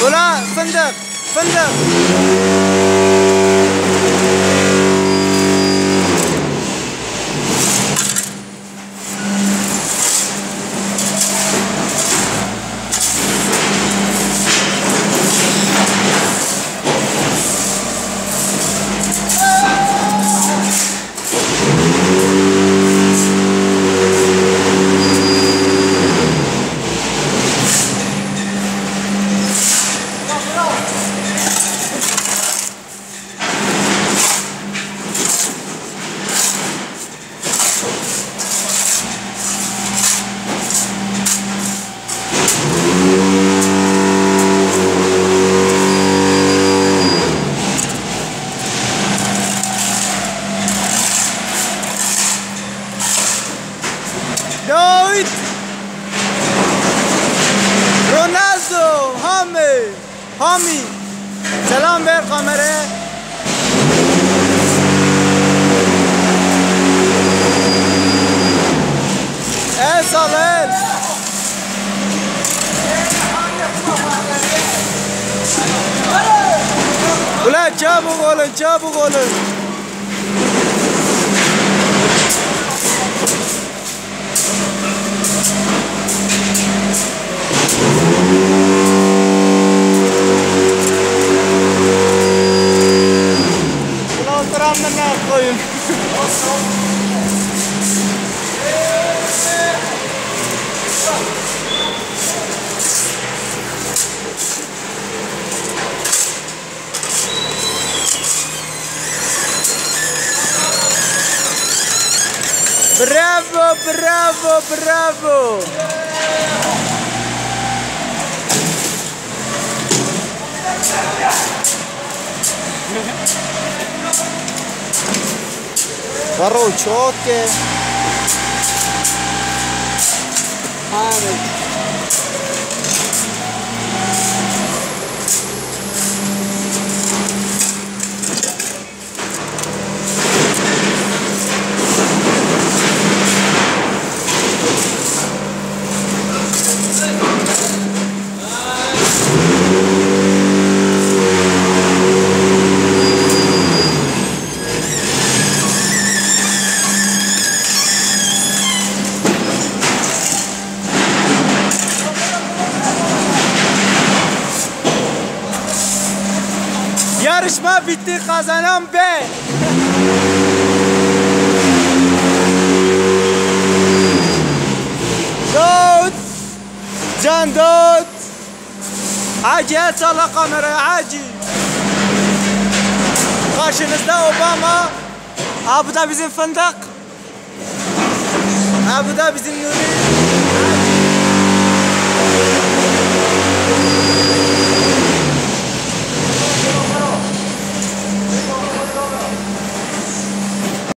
ولا فندق فندق. داوید رونالدو هامی سلام بر کامره. سالل ولا جابوا گولن برافو Parrucciocche. Yarışma bitti, kazanan ben. Davut, Can Davut. Hacı el salla kameraya Hacı. Karşınızda Obama. Ha bu da bizim fındık. Ha bu da bizim Nuri.